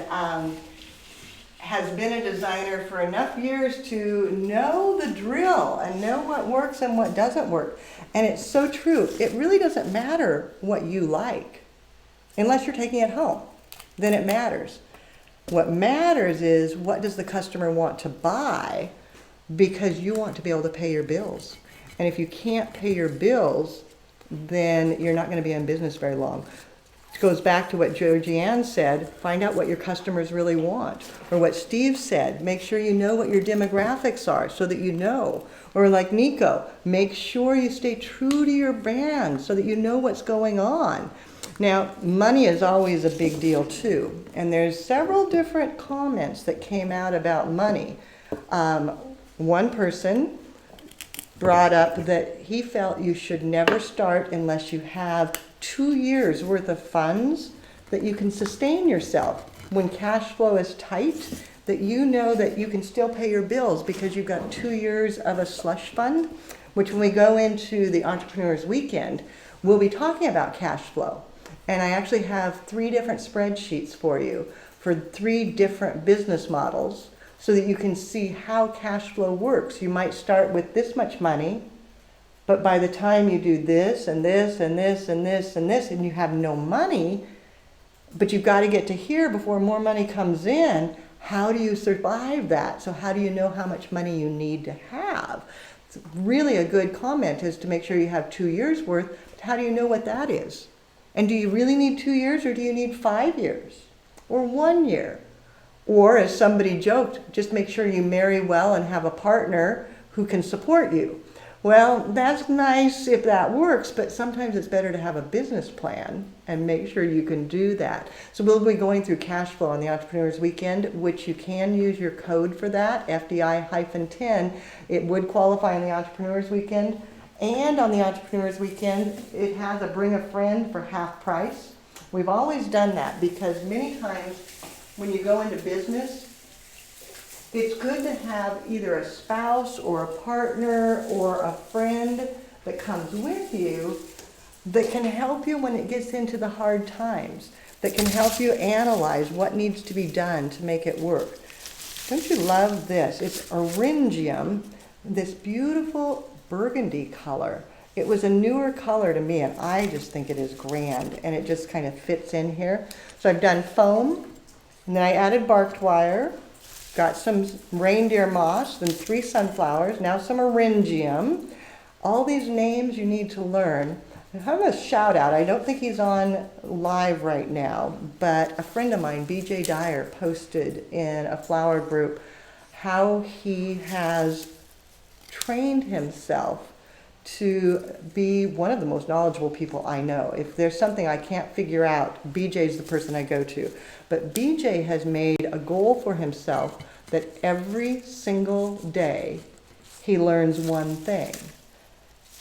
has been a designer for enough years to know the drill and know what works and what doesn't work. And it's so true. It really doesn't matter what you like, unless you're taking it home. Then it matters. What matters is what does the customer want to buy, because you want to be able to pay your bills. And if you can't pay your bills, then you're not going to be in business very long. It goes back to what Georgianne said, find out what your customers really want. Or what Steve said, make sure you know what your demographics are so that you know. Or like Nico, make sure you stay true to your brand so that you know what's going on. Now, money is always a big deal too, and there's several different comments that came out about money. One person brought up that he felt you should never start unless you have 2 years worth of funds that you can sustain yourself. When cash flow is tight, that you know that you can still pay your bills because you've got 2 years of a slush fund, which when we go into the Entrepreneur's Weekend, we'll be talking about cash flow. And I actually have 3 different spreadsheets for you for 3 different business models so that you can see how cash flow works. You might start with this much money, but by the time you do this and this and this and this and this and you have no money, but you've got to get to here before more money comes in, how do you survive that? So how do you know how much money you need to have? It's really a good comment is to make sure you have 2 years worth, but how do you know what that is? And do you really need 2 years or do you need 5 years or 1 year? Or as somebody joked, just make sure you marry well and have a partner who can support you. Well, that's nice if that works, but sometimes it's better to have a business plan and make sure you can do that. So we'll be going through cash flow on the Entrepreneur's Weekend, which you can use your code for that, FDI-10. It would qualify on the Entrepreneur's Weekend. And on the Entrepreneur's Weekend, it has a bring a friend for half price. We've always done that because many times when you go into business, it's good to have either a spouse or a partner or a friend that comes with you that can help you when it gets into the hard times, that can help you analyze what needs to be done to make it work. Don't you love this? It's Orangium, this beautiful burgundy color. It was a newer color to me, and I just think it is grand, and it just kind of fits in here. So I've done foam, and then I added barked wire, got some reindeer moss, then 3 sunflowers, now some Orangium. All these names you need to learn. I have a shout out. I don't think he's on live right now, but a friend of mine, BJ Dyer, posted in a flower group how he has trained himself to be one of the most knowledgeable people I know. If there's something I can't figure out, BJ's the person I go to. But BJ has made a goal for himself that every single day he learns one thing.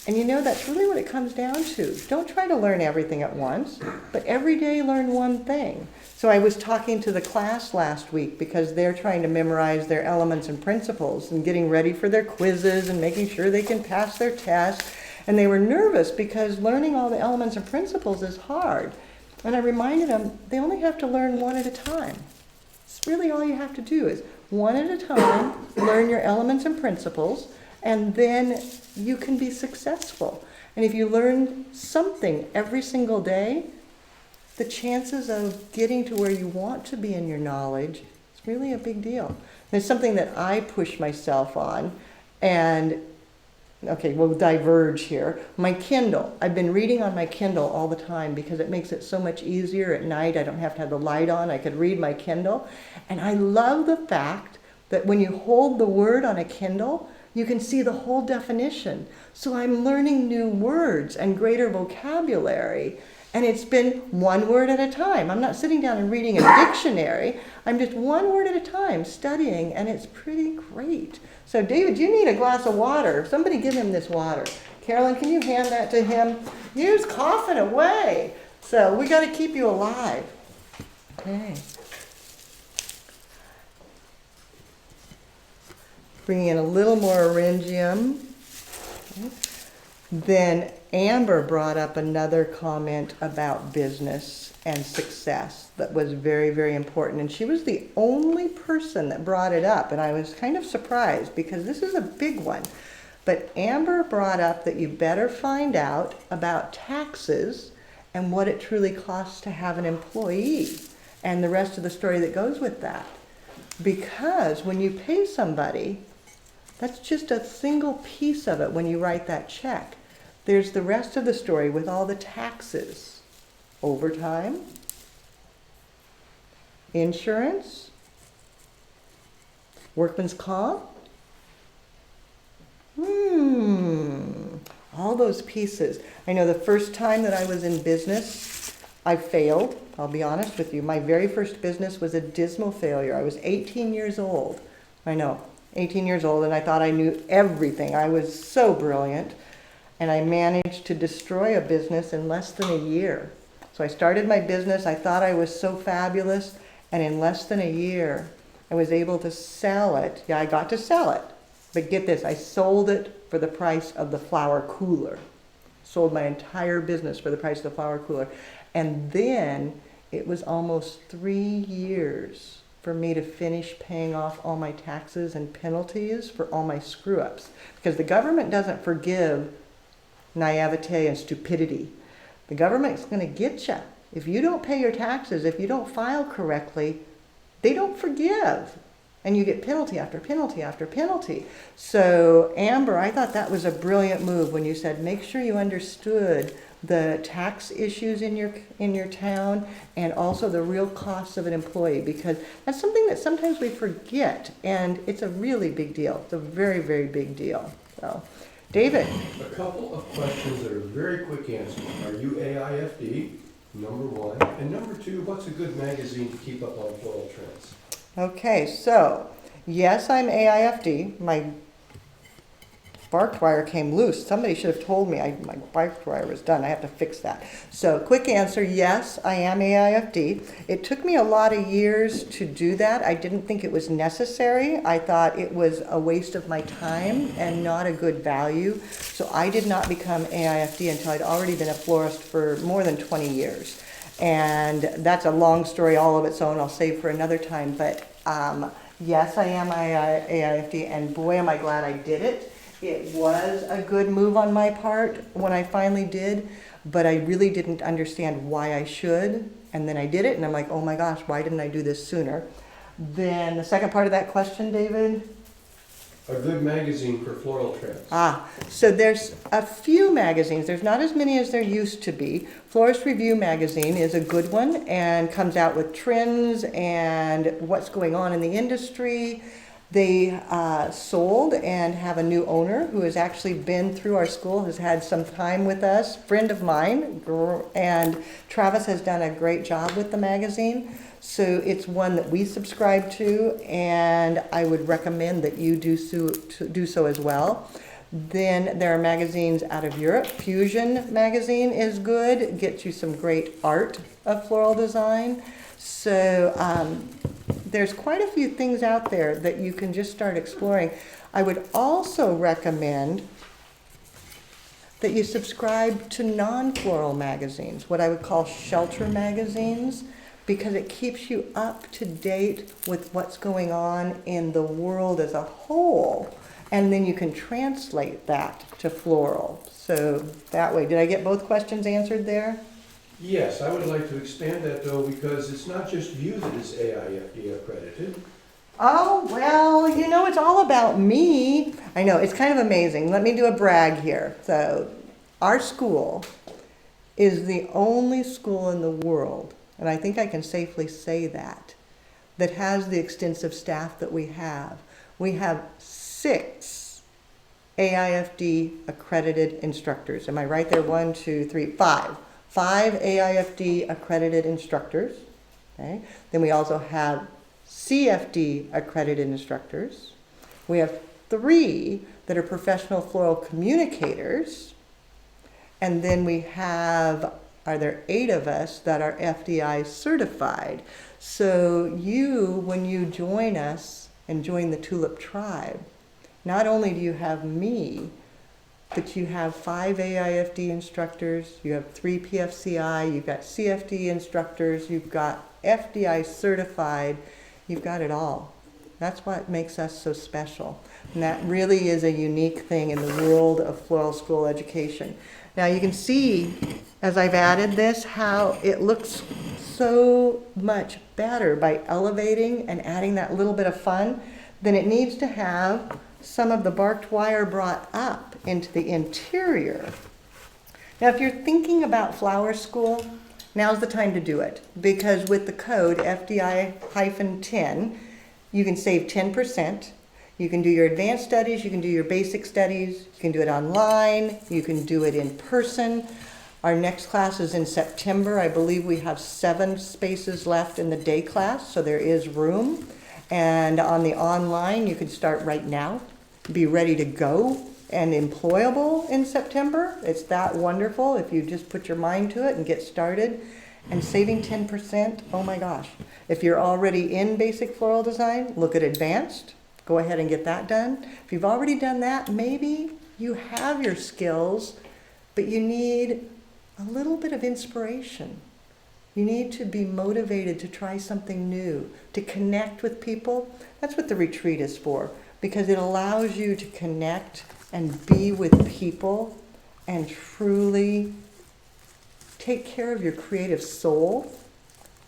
And you know, that's really what it comes down to. Don't try to learn everything at once, but every day learn one thing. So I was talking to the class last week because they're trying to memorize their elements and principles and getting ready for their quizzes and making sure they can pass their tests. And they were nervous because learning all the elements and principles is hard. And I reminded them, they only have to learn one at a time. It's really all you have to do is one at a time, learn your elements and principles, and then you can be successful. And if you learn something every single day, the chances of getting to where you want to be in your knowledge is really a big deal. And it's something that I push myself on. And, okay, we'll diverge here. My Kindle, I've been reading on my Kindle all the time because it makes it so much easier at night. I don't have to have the light on. I could read my Kindle. And I love the fact that when you hold the word on a Kindle, you can see the whole definition. So I'm learning new words and greater vocabulary. And it's been one word at a time. I'm not sitting down and reading a dictionary. I'm just one word at a time studying, and it's pretty great. So David, you need a glass of water. Somebody give him this water. Carolyn, can you hand that to him? He was coughing away. So we got to keep you alive. Okay. Bringing in a little more Orangium. Then Amber brought up another comment about business and success that was very, very important. And she was the only person that brought it up. And I was kind of surprised because this is a big one. But Amber brought up that you better find out about taxes and what it truly costs to have an employee and the rest of the story that goes with that. Because when you pay somebody, that's just a single piece of it when you write that check. There's the rest of the story with all the taxes, overtime, insurance, workman's comp. All those pieces. I know the first time that I was in business, I failed. I'll be honest with you. My very first business was a dismal failure. I was 18 years old. I know. 18 years old, and I thought I knew everything. I was so brilliant, and I managed to destroy a business in less than a year. So I started my business. I thought I was so fabulous, and in less than a year, I was able to sell it. Yeah, I got to sell it, but get this, I sold it for the price of the flower cooler. Sold my entire business for the price of the flower cooler. And then it was almost 3 years for me to finish paying off all my taxes and penalties for all my screw-ups. Because the government doesn't forgive naivete and stupidity. The government's going to get you. If you don't pay your taxes, if you don't file correctly, they don't forgive. And you get penalty after penalty after penalty. So Amber, I thought that was a brilliant move when you said make sure you understood the tax issues in your town and also the real costs of an employee, because that's something that sometimes we forget, and it's a really big deal. It's a very, very big deal. So, David. A couple of questions that are very quick answers. Are you AIFD? Number one. And number two, what's a good magazine to keep up on floral trends? Okay, so yes, I'm AIFD. My barbed wire came loose. Somebody should have told me my barbed wire was done. I have to fix that. So quick answer, yes, I am AIFD. It took me a lot of years to do that. I didn't think it was necessary. I thought it was a waste of my time and not a good value. So I did not become AIFD until I'd already been a florist for more than 20 years. And that's a long story all of its own, I'll save for another time. But yes, I am AIFD, and boy, am I glad I did it. It was a good move on my part when I finally did, but I really didn't understand why I should. And then I did it, and I'm like, oh my gosh, why didn't I do this sooner? Then the second part of that question, David? A good magazine for floral trends. So there's a few magazines. There's not as many as there used to be. Florist Review magazine is a good one and comes out with trends and what's going on in the industry. They sold and have a new owner who has actually been through our school, has had some time with us, friend of mine, and Travis has done a great job with the magazine. So it's one that we subscribe to, and I would recommend that you do so as well. Then there are magazines out of Europe. Fusion magazine is good. It gets you some great art of floral design. So there's quite a few things out there that you can just start exploring. I would also recommend that you subscribe to non-floral magazines, what I would call shelter magazines, because it keeps you up to date with what's going on in the world as a whole. And then you can translate that to floral. So that way, did I get both questions answered there? Yes, I would like to expand that though, because it's not just you that is AIFD accredited. Oh, well, you know, it's all about me. I know, it's kind of amazing. Let me do a brag here. So our school is the only school in the world, and I think I can safely say that has the extensive staff that we have. We have 6 AIFD accredited instructors. Am I right there? 1, 2, 3, 5. 5 AIFD accredited instructors. Okay. Then we also have CFD accredited instructors. We have 3 that are professional floral communicators. And then we have, are there 8 of us that are FDI certified? So you, when you join us and join the Tulip Tribe, not only do you have me, but you have 5 AIFD instructors, you have 3 PFCI, you've got CFD instructors, you've got FDI certified, you've got it all. That's what makes us so special. And that really is a unique thing in the world of floral school education. Now you can see, as I've added this, how it looks so much better by elevating and adding that little bit of fun. Then it needs to have some of the barbed wire brought up into the interior. Now if you're thinking about flower school, now's the time to do it, because with the code FDI-10, you can save 10%. You can do your advanced studies, you can do your basic studies, you can do it online, you can do it in person. Our next class is in September. I believe we have 7 spaces left in the day class, so there is room. And on the online, you can start right now, be ready to go and employable in September. It's that wonderful if you just put your mind to it and get started. And saving 10%, oh my gosh. If you're already in basic floral design, look at advanced. Go ahead and get that done. If you've already done that, maybe you have your skills, but you need a little bit of inspiration. You need to be motivated to try something new, to connect with people. That's what the retreat is for, because it allows you to connect and be with people and truly take care of your creative soul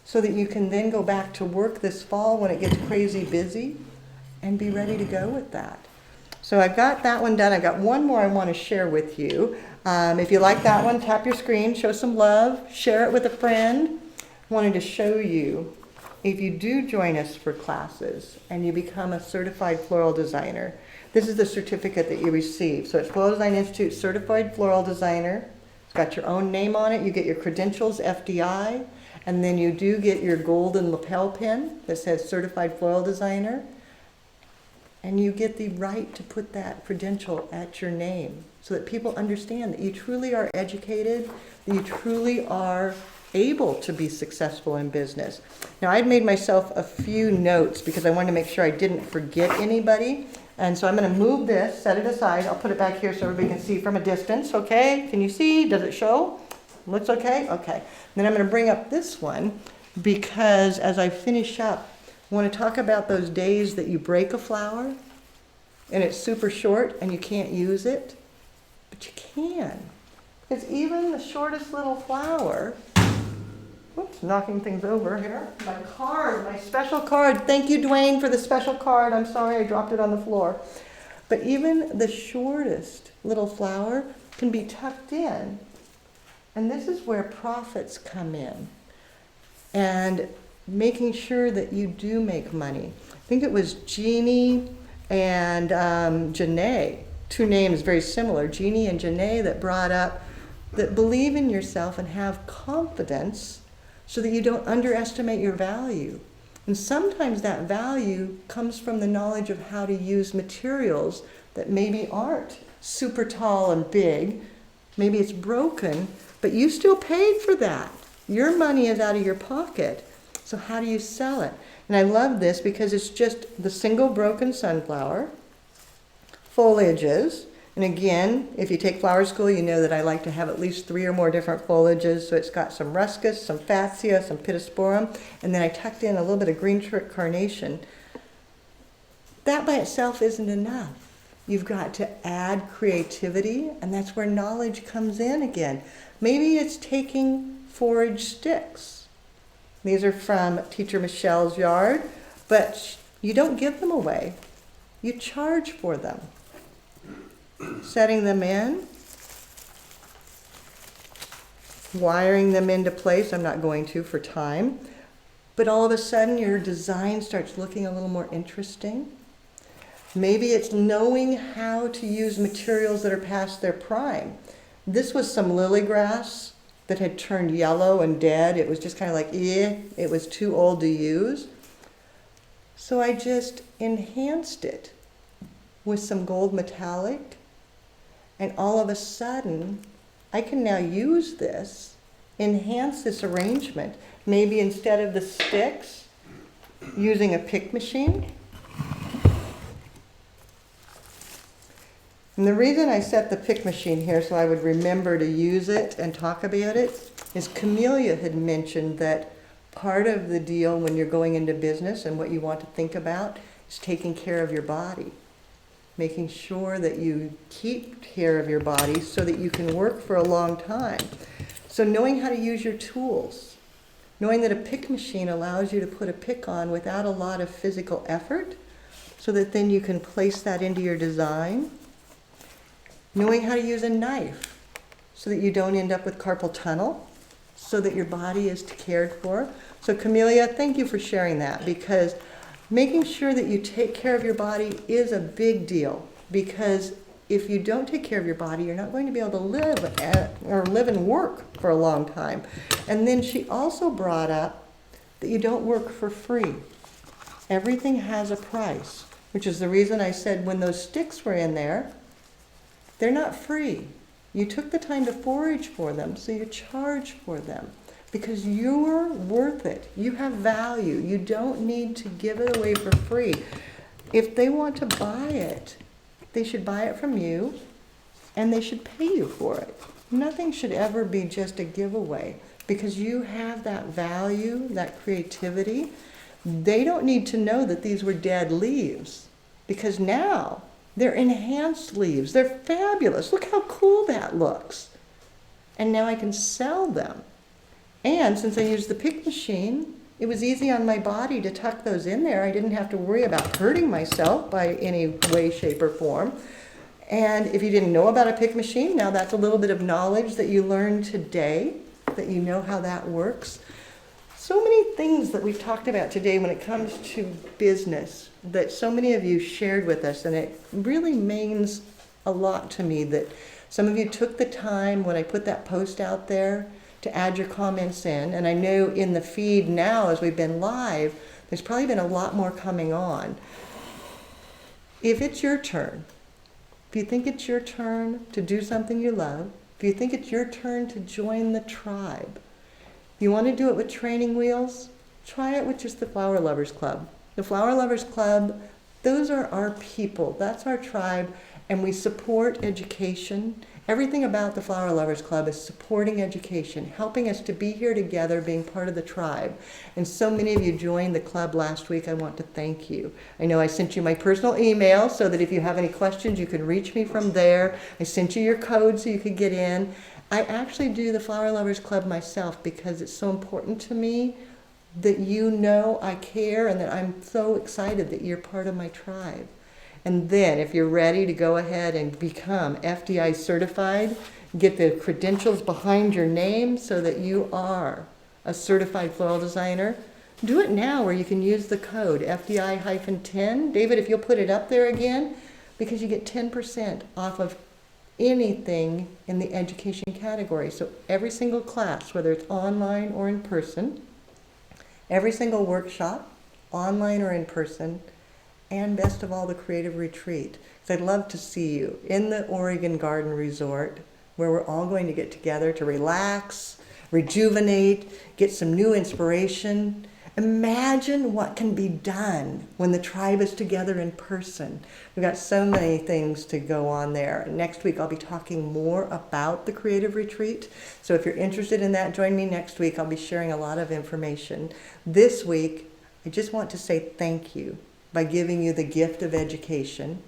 so that you can then go back to work this fall when it gets crazy busy and be ready to go with that. So I've got that one done. I've got one more I want to share with you. If you like that one, tap your screen, show some love, share it with a friend. Wanted to show you, if you do join us for classes and you become a certified floral designer, this is the certificate that you receive. So it's Floral Design Institute Certified Floral Designer. It's got your own name on it. You get your credentials, FDI, and then you do get your golden lapel pin that says Certified Floral Designer. and you get the right to put that credential at your name so that people understand that you truly are educated, that you truly are able to be successful in business. Now, I'd made myself a few notes because I wanted to make sure I didn't forget anybody. And so I'm going to move this, set it aside. I'll put it back here so everybody can see from a distance. Okay, can you see? Does it show? Looks okay? Okay. Then I'm going to bring up this one because as I finish up, I want to talk about those days that you break a flower and it's super short and you can't use it, but you can. Because even the shortest little flower, whoops, knocking things over here. My card, my special card. Thank you, Dwayne, for the special card. I'm sorry I dropped it on the floor. But even the shortest little flower can be tucked in. And this is where profits come in. And making sure that you do make money. I think it was Jeannie and Janae, two names very similar, Jeannie and Janae, that brought up that believe in yourself and have confidence so that you don't underestimate your value. And sometimes that value comes from the knowledge of how to use materials that maybe aren't super tall and big. Maybe it's broken, but you still paid for that. Your money is out of your pocket. So how do you sell it? And I love this because it's just the single broken sunflower, foliages. And again, if you take flower school, you know that I like to have at least 3 or more different foliages. So it's got some ruscus, some fascia, some pittosporum, and then I tucked in a little bit of green trick carnation. That by itself isn't enough. You've got to add creativity, and that's where knowledge comes in again. Maybe it's taking forage sticks. These are from Teacher Michelle's yard, but you don't give them away. You charge for them. Setting them in, wiring them into place. I'm not going to for time, but all of a sudden your design starts looking a little more interesting. Maybe it's knowing how to use materials that are past their prime. This was some lily grass that had turned yellow and dead. It was just kind of like, it was too old to use. So I just enhanced it with some gold metallic, and all of a sudden, I can now use this, enhance this arrangement. Maybe instead of the sticks, using a pick machine. And the reason I set the pick machine here so I would remember to use it and talk about it is Camellia had mentioned that part of the deal when you're going into business and what you want to think about is taking care of your body. Making sure that you keep care of your body so that you can work for a long time. So knowing how to use your tools, knowing that a pick machine allows you to put a pick on without a lot of physical effort so that then you can place that into your design. Knowing how to use a knife so that you don't end up with carpal tunnel, so that your body is cared for. So Camellia, thank you for sharing that, because making sure that you take care of your body is a big deal, because if you don't take care of your body, you're not going to be able to live and work for a long time. And then she also brought up that you don't work for free. Everything has a price, which is the reason I said when those sticks were in there, they're not free. You took the time to forage for them, so you charge for them. Because you're worth it. You have value. You don't need to give it away for free. If they want to buy it, they should buy it from you, and they should pay you for it. Nothing should ever be just a giveaway, because you have that value, that creativity. They don't need to know that these were dead leaves, because now they're enhanced leaves. They're fabulous. Look how cool that looks. And now I can sell them. And since I used the pick machine, it was easy on my body to tuck those in there. I didn't have to worry about hurting myself by any way, shape, or form. And if you didn't know about a pick machine, now that's a little bit of knowledge that you learned today, that you know how that works. So many things that we've talked about today when it comes to business that so many of you shared with us, and it really means a lot to me that some of you took the time when I put that post out there to add your comments in. And I know in the feed now, as we've been live, there's probably been a lot more coming on. if it's your turn, if you think it's your turn to do something you love, if you think it's your turn to join the tribe, you want to do it with training wheels, try it with just the Flower Lovers Club. The Flower Lovers Club, those are our people, that's our tribe, and we support education. Everything about the Flower Lovers Club is supporting education, helping us to be here together, being part of the tribe. And so many of you joined the club last week. I want to thank you. I know I sent you my personal email so that if you have any questions, you can reach me from there. I sent you your code so you could get in. I actually do the Flower Lovers Club myself because it's so important to me that you know I care and that I'm so excited that you're part of my tribe. And then if you're ready to go ahead and become FDI certified, get the credentials behind your name so that you are a certified floral designer, do it now where you can use the code FDI-10. David, if you'll put it up there again, because you get 10% off of anything in the education category. So every single class, whether it's online or in person, every single workshop, online or in person, and best of all, the creative retreat. Because I'd love to see you in the Oregon Garden Resort, where we're all going to get together to relax, rejuvenate, get some new inspiration. Imagine what can be done when the tribe is together in person. We've got so many things to go on there. Next week, I'll be talking more about the creative retreat. So if you're interested in that, join me next week. I'll be sharing a lot of information. This week, I just want to say thank you by giving you the gift of education,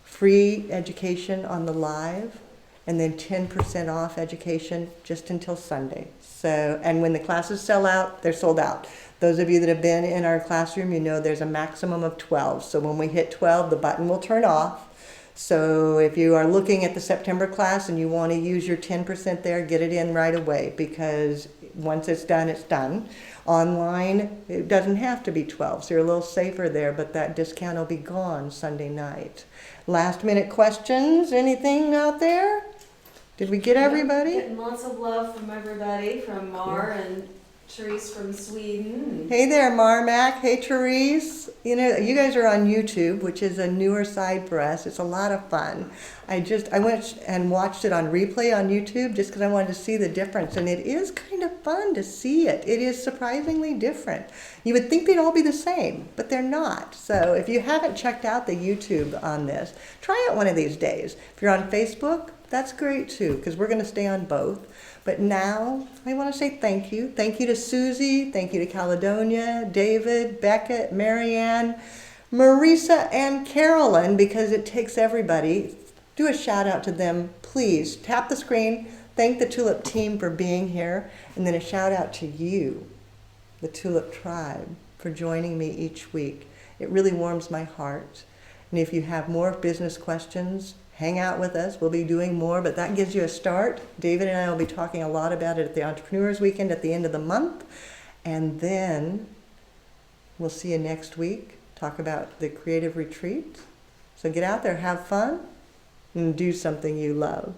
free education on the live, and then 10% off education just until Sunday. So, and when the classes sell out, they're sold out. Those of you that have been in our classroom, you know there's a maximum of 12. So when we hit 12, the button will turn off. So if you are looking at the September class and you want to use your 10% there, get it in right away, because once it's done, it's done. Online, it doesn't have to be 12, so you're a little safer there, but that discount will be gone Sunday night. Last minute questions, anything out there? Did we get everybody? Getting lots of love from everybody, from Mar and Therese from Sweden. Hey there, Marmac. Hey, Therese. You know, you guys are on YouTube, which is a newer side for us. It's a lot of fun. I went and watched it on replay on YouTube just because I wanted to see the difference. And it is kind of fun to see it. It is surprisingly different. You would think they'd all be the same, but they're not. So if you haven't checked out the YouTube on this, try it one of these days. If you're on Facebook, that's great too, because we're going to stay on both. But now, I want to say thank you. Thank you to Susie, thank you to Caledonia, David, Beckett, Marianne, Marisa, and Carolyn, because it takes everybody. Do a shout out to them, please. Tap the screen, thank the Tulip team for being here, and then a shout out to you, the Tulip tribe, for joining me each week. It really warms my heart. And if you have more business questions, hang out with us. We'll be doing more, but that gives you a start. David and I will be talking a lot about it at the Entrepreneurs Weekend at the end of the month. And then we'll see you next week. Talk about the creative retreat. So get out there, have fun, and do something you love.